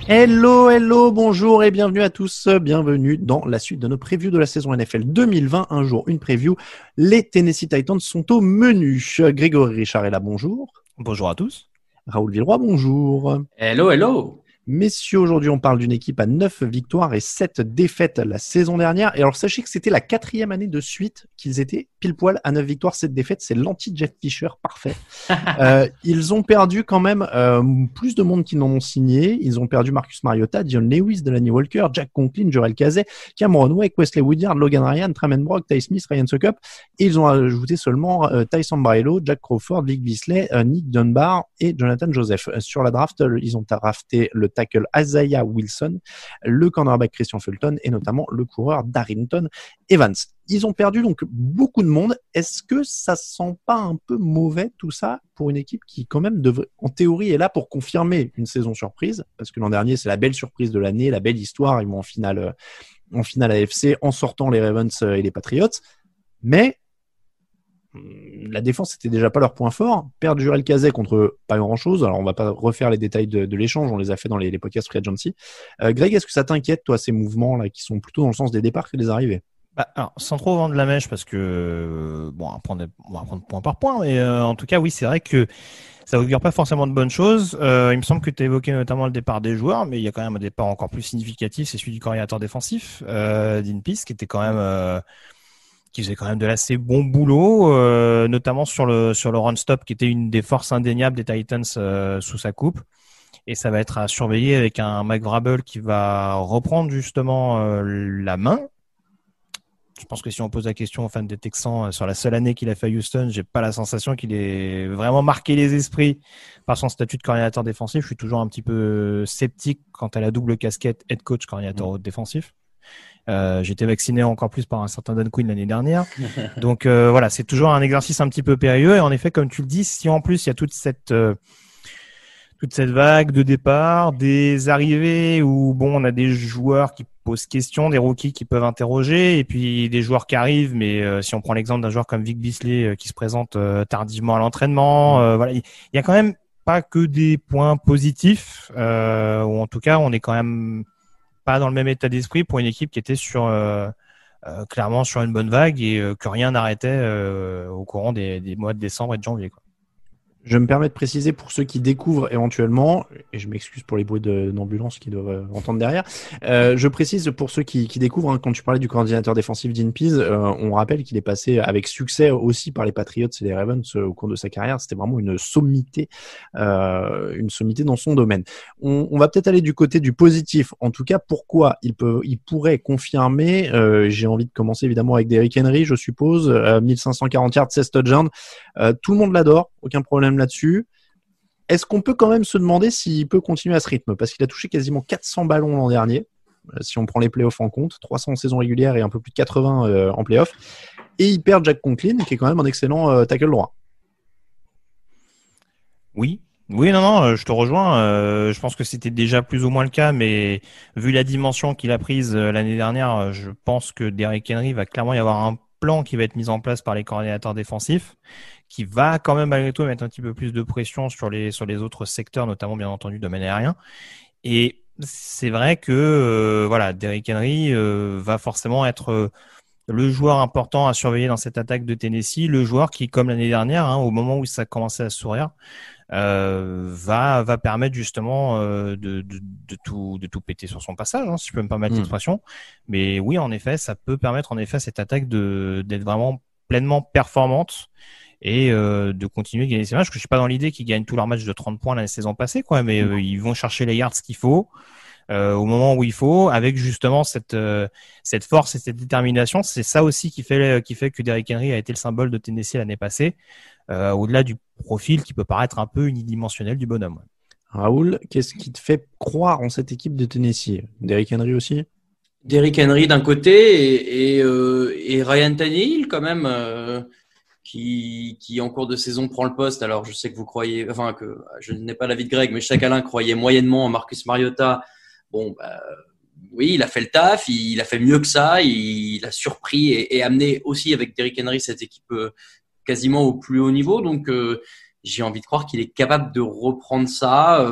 Hello, hello, bonjour et bienvenue à tous. Bienvenue dans la suite de nos previews de la saison NFL 2020. Un jour, une preview. Les Tennessee Titans sont au menu. Grégory Richard est là, bonjour. Bonjour à tous. Raoul Villeroy, bonjour. Hello, hello. Messieurs, aujourd'hui, on parle d'une équipe à 9 victoires et 7 défaites la saison dernière. Et alors, sachez que c'était la 4e année de suite qu'ils étaient pile poil à 9 victoires, 7 défaites. C'est l'anti-Jeff Fisher parfait. Ils ont perdu quand même plus de monde qu'ils n'en ont signé. Ils ont perdu Marcus Mariota, Dion Lewis, Delanie Walker, Jack Conklin, Jurel Casey, Cameron Wake, Wesley Woodyard, Logan Ryan, Tremaine Brock, Ty Smith, Ryan Suckup. Et ils ont ajouté seulement Ty Sambrailo, Jack Crawford, Vic Beasley, Nick Dunbar et Jonathan Joseph. Sur la draft, ils ont drafté le tackle Isaiah Wilson, le cornerback Christian Fulton et notamment le coureur Darrington Evans. Ils ont perdu donc beaucoup de monde. Est-ce que ça sent pas un peu mauvais tout ça pour une équipe qui quand même devrait, en théorie, est là pour confirmer une saison surprise? Parce que l'an dernier, c'est la belle surprise de l'année, la belle histoire. Ils vont en finale AFC en sortant les Ravens et les Patriots. Mais la défense, c'était déjà pas leur point fort. Perdre Jurel Casey contre pas grand-chose. Alors, on va pas refaire les détails de l'échange. On les a fait dans les podcasts Free Agency. Greg, est-ce que ça t'inquiète, toi, ces mouvements-là, qui sont plutôt dans le sens des départs que des arrivées? Alors, sans trop vendre la mèche, parce que on va prendre point par point, mais en tout cas, oui, c'est vrai que ça augure pas forcément de bonnes choses. Il me semble que tu as évoqué notamment le départ des joueurs, mais il y a quand même un départ encore plus significatif, c'est celui du coordinateur défensif, Dean Pease, qui était quand même qui faisait quand même de l'assez bon boulot, notamment sur le run stop, qui était une des forces indéniables des Titans sous sa coupe. Et ça va être à surveiller avec un Mike Vrabel qui va reprendre justement la main. Je pense que si on pose la question aux fans des Texans sur la seule année qu'il a fait à Houston, j'ai pas la sensation qu'il ait vraiment marqué les esprits par son statut de coordinateur défensif. Je suis toujours un petit peu sceptique quant à la double casquette head coach coordinateur défensif. J'étais vacciné encore plus par un certain Dan Quinn l'année dernière. Donc voilà, c'est toujours un exercice un petit peu périlleux. Et en effet, comme tu le dis, si en plus il y a toute cette vague de départ, des arrivées où bon, on a des joueurs qui posent question, des rookies qui peuvent interroger, et puis des joueurs qui arrivent. Mais si on prend l'exemple d'un joueur comme Vic Beasley qui se présente tardivement à l'entraînement, voilà, il y a quand même pas que des points positifs, ou en tout cas, on est quand même pas dans le même état d'esprit pour une équipe qui était clairement sur une bonne vague et que rien n'arrêtait au courant des mois de décembre et de janvier, quoi. Je me permets de préciser pour ceux qui découvrent éventuellement, et je m'excuse pour les bruits d'ambulance qu'ils doivent entendre derrière, je précise pour ceux qui découvrent, quand tu parlais du coordinateur défensif Dean Pease, on rappelle qu'il est passé avec succès aussi par les Patriots et les Ravens au cours de sa carrière. C'était vraiment une sommité dans son domaine. On va peut-être aller du côté du positif. En tout cas, pourquoi il pourrait confirmer, j'ai envie de commencer évidemment avec Derrick Henry, je suppose, 1540 yards, 16 touchdowns. Tout le monde l'adore, aucun problème là-dessus. Est-ce qu'on peut quand même se demander s'il peut continuer à ce rythme? Parce qu'il a touché quasiment 400 ballons l'an dernier, si on prend les playoffs en compte, 300 en saison régulière et un peu plus de 80 en playoffs. Et il perd Jack Conklin, qui est quand même un excellent tackle droit. Oui, non, je te rejoins. Je pense que c'était déjà plus ou moins le cas, mais vu la dimension qu'il a prise l'année dernière, je pense que Derrick Henry va clairement y avoir un plan qui va être mis en place par les coordinateurs défensifs, qui va quand même malgré tout mettre un petit peu plus de pression sur les autres secteurs, notamment bien entendu domaine aérien. Et c'est vrai que voilà, Derrick Henry va forcément être le joueur important à surveiller dans cette attaque de Tennessee, le joueur qui, comme l'année dernière, au moment où ça commençait à sourire, va permettre justement de tout péter sur son passage, si je peux me permettre l'expression. Mais oui, en effet, ça peut permettre en effet à cette attaque d'être vraiment pleinement performante et de continuer à gagner ces matchs. Parce que je suis pas dans l'idée qu'ils gagnent tous leurs matchs de 30 points la saison passée, quoi, mais ils vont chercher les yards qu'il faut. Au moment où il faut, avec justement cette force et cette détermination. C'est ça aussi qui fait que Derrick Henry a été le symbole de Tennessee l'année passée, au-delà du profil qui peut paraître un peu unidimensionnel du bonhomme. Raoul, qu'est-ce qui te fait croire en cette équipe de Tennessee? Derrick Henry aussi? Derrick Henry d'un côté et Ryan Tannehill quand même, qui en cours de saison prend le poste. Alors je sais que vous croyez, que je n'ai pas l'avis de Greg, mais chaque Alain croyait moyennement en Marcus Mariota. Bon, oui, il a fait le taf, il a fait mieux que ça, il a surpris et amené aussi avec Derrick Henry cette équipe quasiment au plus haut niveau. Donc, j'ai envie de croire qu'il est capable de reprendre ça.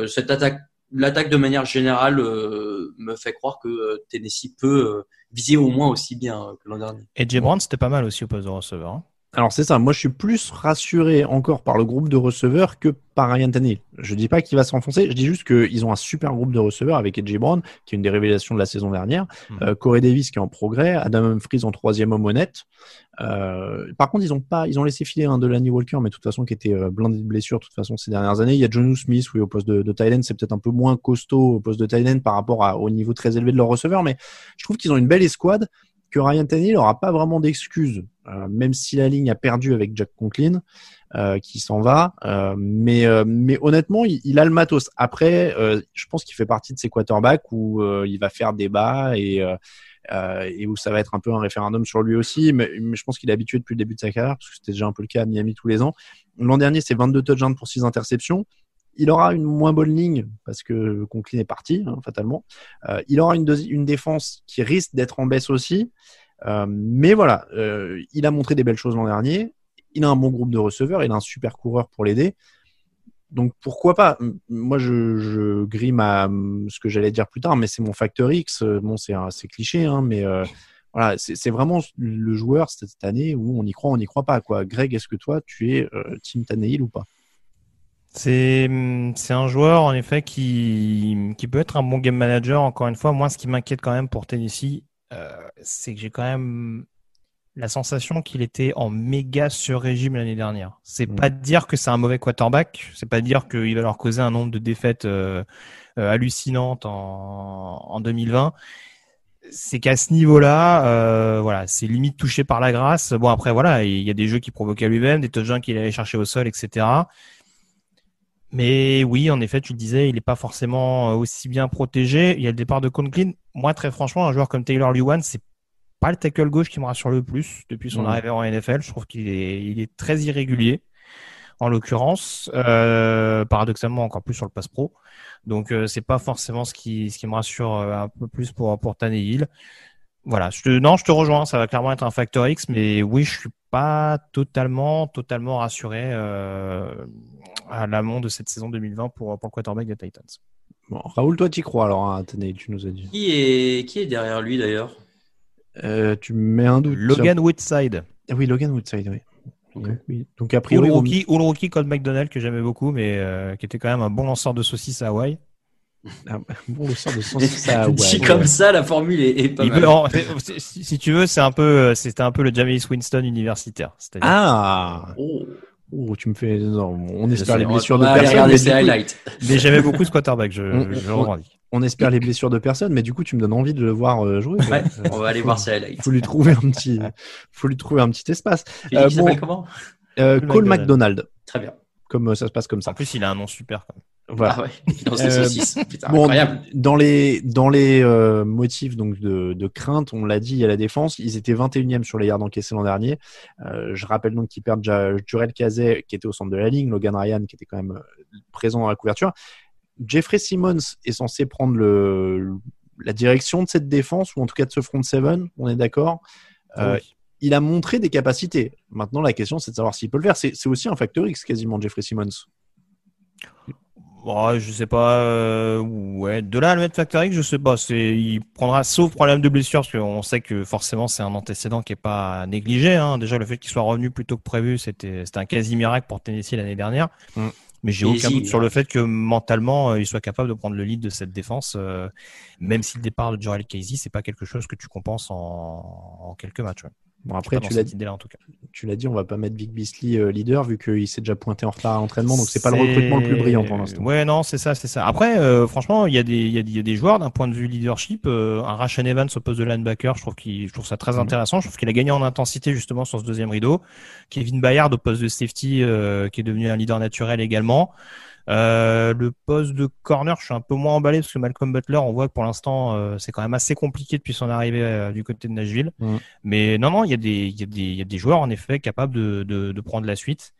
Cette attaque, l'attaque de manière générale me fait croire que Tennessee peut viser au moins aussi bien que l'an dernier. Et Jay Brown, c'était pas mal aussi au poste de receveur. Hein. Alors c'est ça, moi je suis plus rassuré encore par le groupe de receveurs que par Ryan Tannehill. Je dis pas qu'il va s'enfoncer, je dis juste qu'ils ont un super groupe de receveurs avec AJ Brown, qui est une des révélations de la saison dernière, Corey Davis qui est en progrès, Adam Humphries en troisième homme honnête. Par contre, ils ont laissé filer un Delanie Walker, mais de toute façon qui était blindé de blessures de toute façon ces dernières années. Il y a Jonnu Smith, oui, au poste de tight end, c'est peut-être un peu moins costaud au poste de tight end par rapport au niveau très élevé de leurs receveurs, mais je trouve qu'ils ont une belle escouade, que Ryan Tannehill n'aura pas vraiment d'excuses, même si la ligne a perdu avec Jack Conklin, qui s'en va. Mais honnêtement, il a le matos. Après, je pense qu'il fait partie de ces quarterbacks où il va faire débat et où ça va être un peu un référendum sur lui aussi. Mais je pense qu'il est habitué depuis le début de sa carrière, parce que c'était déjà un peu le cas à Miami tous les ans. L'an dernier, c'est 22 touchdowns pour 6 interceptions. Il aura une moins bonne ligne parce que Conklin est parti, fatalement. Il aura une défense qui risque d'être en baisse aussi. Mais voilà, il a montré des belles choses l'an dernier. Il a un bon groupe de receveurs. Il a un super coureur pour l'aider. Donc pourquoi pas. Moi, je grille ce que j'allais dire plus tard, mais c'est mon facteur X. Bon, c'est cliché, mais voilà, c'est vraiment le joueur cette année où on y croit pas, quoi. Greg, est-ce que toi, tu es Team Tannehill ou pas? C'est un joueur en effet qui peut être un bon game manager. Encore une fois, moi, ce qui m'inquiète quand même pour Tennessee, c'est que j'ai quand même la sensation qu'il était en méga sur-régime l'année dernière. C'est pas de dire que c'est un mauvais quarterback, c'est pas de dire qu'il va leur causer un nombre de défaites hallucinantes en 2020. C'est qu'à ce niveau-là, voilà, c'est limite touché par la grâce. Bon, après, voilà, il y a des jeux qu'il provoquait lui-même, des touchdowns qu'il allait chercher au sol, etc. Mais oui, en effet, tu le disais, il n'est pas forcément aussi bien protégé. Il y a le départ de Conklin. Moi, très franchement, un joueur comme Taylor Lewan, c'est pas le tackle gauche qui me rassure le plus depuis son arrivée en NFL. Je trouve qu'il est très irrégulier, en l'occurrence. Paradoxalement, encore plus sur le pass pro. Donc, c'est pas forcément ce qui me rassure un peu plus pour Tannehill. Voilà, je te rejoins, ça va clairement être un facteur X, mais oui, je suis pas totalement rassuré à l'amont de cette saison 2020 pour le quarterback des Titans. Bon, Raoul, toi, t'y crois alors, hein, Tannehill, tu nous as dit. Qui est derrière lui d'ailleurs? Tu mets un doute. Logan Woodside. Ah oui, Logan Woodside, oui. Okay. Oui. Donc a priori, ou le rookie Colt McDonald que j'aimais beaucoup, mais qui était quand même un bon lanceur de saucisses à Hawaï. Bon, le sort de saucisse à Hawaï. Dit comme ça, la formule est pas mal. Si tu veux, c'était un peu le Jameis Winston universitaire. C'est-à-dire... Ah. Oh, tu me fais. Non, on espère les blessures de personne. Mais j'aimais beaucoup ce quarterback, je revendique. On espère les blessures de personne, mais du coup, tu me donnes envie de le voir jouer. Ouais, on va aller voir ses highlights. Faut lui trouver un petit espace. Comment Cole McDonald. Très bien. Comme ça se passe comme ça. En plus, il a un nom super quand même. Voilà. Ah ouais, dans ses saucisses. Putain, bon, incroyable. Dans les motifs donc de crainte, on l'a dit, il y a la défense. Ils étaient 21e sur les yards encaissés l'an dernier. Je rappelle donc qu'ils perdent Jurel Casey qui était au centre de la ligne, Logan Ryan qui était quand même présent dans la couverture. Jeffrey Simmons est censé prendre la direction de cette défense, ou en tout cas de ce front seven, on est d'accord. Oui. Il a montré des capacités. Maintenant, la question, c'est de savoir s'il peut le faire. C'est aussi un facteur X quasiment, Jeffrey Simmons. Oh, je sais pas. Ouais, de là à le mettre facteur X, je sais pas. Il prendra sauf problème de blessure, parce qu'on sait que forcément c'est un antécédent qui est pas négligé. Hein. Déjà, le fait qu'il soit revenu plus tôt que prévu, c'était un quasi miracle pour Tennessee l'année dernière. Mais j'ai aucun doute sur le fait que mentalement, il soit capable de prendre le lead de cette défense, même si le départ de Jurel Casey, c'est pas quelque chose que tu compenses en quelques matchs. Ouais. Bon, après, tu l'as dit, on va pas mettre Vic Beasley leader vu qu'il s'est déjà pointé en retard à l'entraînement, donc c'est pas le recrutement le plus brillant pour l'instant. Ouais, non, c'est ça. Après, franchement, il y a des joueurs d'un point de vue leadership. Un Rashaan Evans au poste de linebacker, je trouve ça très intéressant. Je trouve qu'il a gagné en intensité justement sur ce deuxième rideau. Kevin Bayard au poste de safety, qui est devenu un leader naturel également. Le poste de corner, je suis un peu moins emballé parce que Malcolm Butler, on voit que pour l'instant, c'est quand même assez compliqué depuis son arrivée du côté de Nashville. Mais non, il y a des joueurs en effet capables de prendre la suite,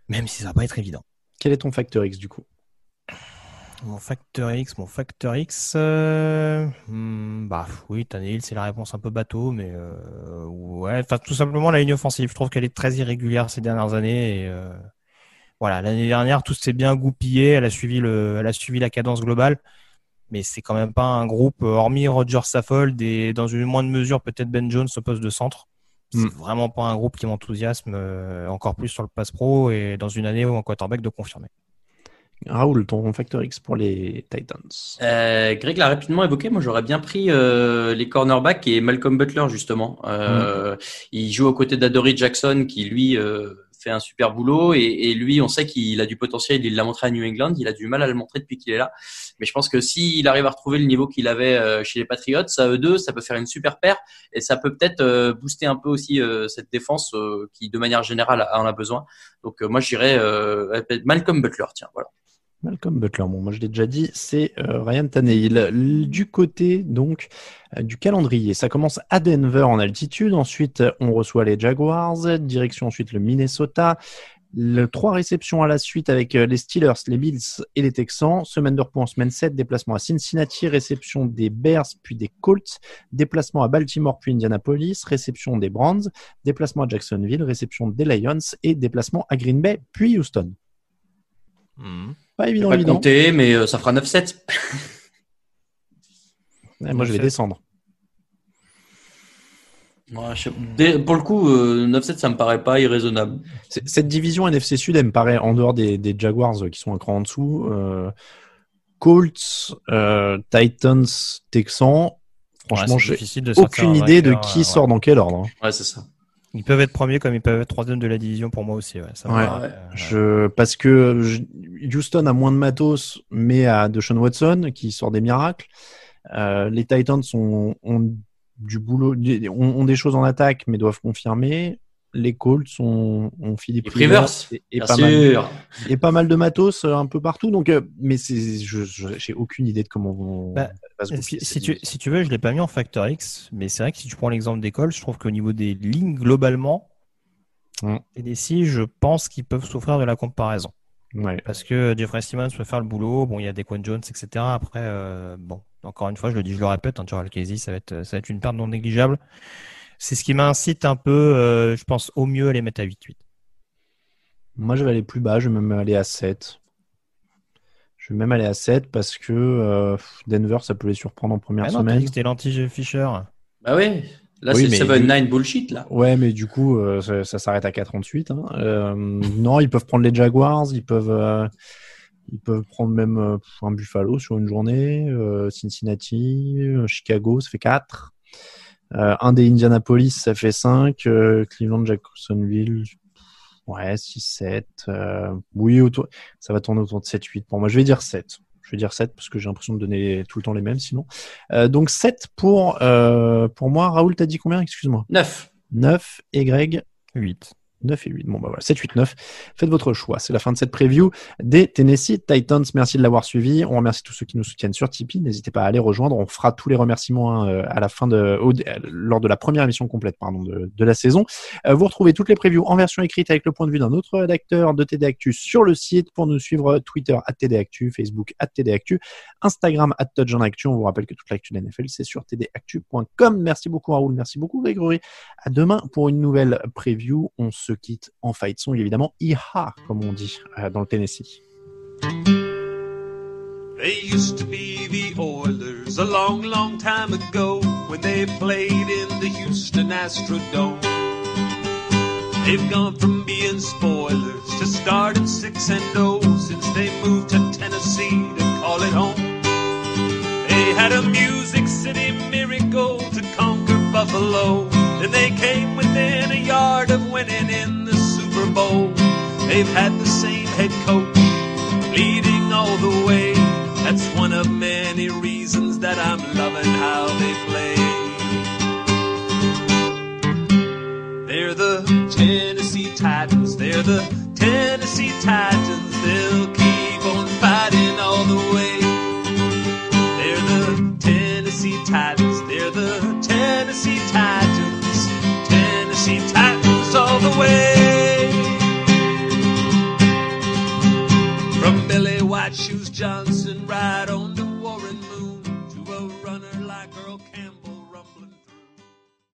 même si ça va pas être évident. Quel est ton facteur X du coup? Mon facteur X, bah oui, Tannehill, c'est la réponse un peu bateau, mais ouais, enfin tout simplement la ligne offensive. Je trouve qu'elle est très irrégulière ces dernières années. Et voilà, l'année dernière tout s'est bien goupillé, elle a suivi la cadence globale, mais c'est quand même pas un groupe hormis Roger Saffold et dans une moindre mesure peut-être Ben Jones au poste de centre. C'est vraiment pas un groupe qui m'enthousiasme encore plus sur le pass pro et dans une année où un quarterback de confirmer. Raoul, ton facteur X pour les Titans. Greg l'a rapidement évoqué. Moi, j'aurais bien pris les cornerbacks et Malcolm Butler justement. Il joue aux côtés d'Adoree Jackson, qui lui fait un super boulot. Et lui, on sait qu'il a du potentiel. Il l'a montré à New England. Il a du mal à le montrer depuis qu'il est là. Mais je pense que s'il arrive à retrouver le niveau qu'il avait chez les Patriots, à eux deux, ça peut faire une super paire. Et ça peut peut-être booster un peu aussi cette défense qui, de manière générale, en a besoin. Donc moi, je dirais Malcolm Butler. Tiens, voilà. Malcolm Butler, bon, moi je l'ai déjà dit, c'est Ryan Tannehill. Du côté donc du calendrier, ça commence à Denver en altitude, ensuite on reçoit les Jaguars, direction ensuite le Minnesota, 3 réceptions à la suite avec les Steelers, les Bills et les Texans, semaine de repos en semaine 7, déplacement à Cincinnati, réception des Bears puis des Colts, déplacement à Baltimore puis Indianapolis, réception des Browns, déplacement à Jacksonville, réception des Lions et déplacement à Green Bay puis Houston. Pas évident, pas évident. Compter, mais ça fera 9-7. Ouais, moi, je vais descendre. Ouais, pour le coup, 9-7, ça me paraît pas irraisonnable. Cette division NFC Sud, elle me paraît, en dehors des Jaguars qui sont un cran en dessous, Colts, Titans, Texans, franchement, j'ai aucune idée de qui sort dans quel ordre. Ouais, c'est ça. Ils peuvent être premiers comme ils peuvent être troisième de la division pour moi aussi. Ouais, parce que Houston a moins de matos, mais a Deshaun Watson qui sort des miracles. Les Titans ont du boulot, ont des choses en attaque, mais doivent confirmer. Les Colts ont Philippe Rivers et pas mal de matos un peu partout. Donc, mais j'ai aucune idée de comment vont. Si tu veux, je l'ai pas mis en facteur X, mais c'est vrai que si tu prends l'exemple des Colts, je trouve qu'au niveau des lignes globalement, et des si, je pense qu'ils peuvent souffrir de la comparaison. Ouais. Parce que Jeffrey Simmons peut faire le boulot. Bon, il y a Daquan Jones, etc. Après, bon, encore une fois, je le répète, Jurel Casey, ça va être une perte non négligeable. C'est ce qui m'incite un peu, je pense, au mieux à les mettre à 8-8. Moi, je vais aller plus bas. Je vais même aller à 7. Je vais même aller à 7 parce que Denver, ça peut les surprendre en première semaine. C'était l'anti-Jeff Fisher. Bah oui. Là, c'est 7-9 bullshit, là. Ouais, mais du coup, ça s'arrête à 4-38. Non, ils peuvent prendre les Jaguars. Ils peuvent prendre même un Buffalo sur une journée. Cincinnati, Chicago, ça fait 4. Un des Indianapolis, ça fait 5. Cleveland, Jacksonville, ouais, 6-7. Oui, ça va tourner autour de 7-8. Pour moi, je vais dire 7. Je vais dire 7 parce que j'ai l'impression de donner tout le temps les mêmes sinon. Donc 7 pour moi. Raoul, t'as dit combien? Excuse-moi. 9. 9 et Greg 8. 9 et 8. Bon, bah voilà, 7, 8, 9. Faites votre choix. C'est la fin de cette preview des Tennessee Titans. Merci de l'avoir suivi. On remercie tous ceux qui nous soutiennent sur Tipeee. N'hésitez pas à aller rejoindre. On fera tous les remerciements à la fin lors de la première émission complète, de la saison. Vous retrouvez toutes les previews en version écrite avec le point de vue d'un autre rédacteur de TD Actu sur le site. Pour nous suivre, Twitter @TDActu, Facebook @TDActu, Instagram @TouchdownActu. On vous rappelle que toute l'actu de la NFL, c'est sur tdactu.com. Merci beaucoup Raoul. Merci beaucoup Grégory. À demain pour une nouvelle preview. On se quitte en fight song, évidemment. Iha, comme on dit dans le Tennessee. They used to be the Oilers a long, long time ago when they played in the Houston Astrodome. They've gone from being spoilers to starting 6-0 since they moved to Tennessee to call it home. They had a Music City miracle to conquer Buffalo. Then they came within a yard of winning in the Super Bowl. They've had the same head coach leading all the way. That's one of many reasons that I'm loving how they play. They're the Tennessee Titans. They're the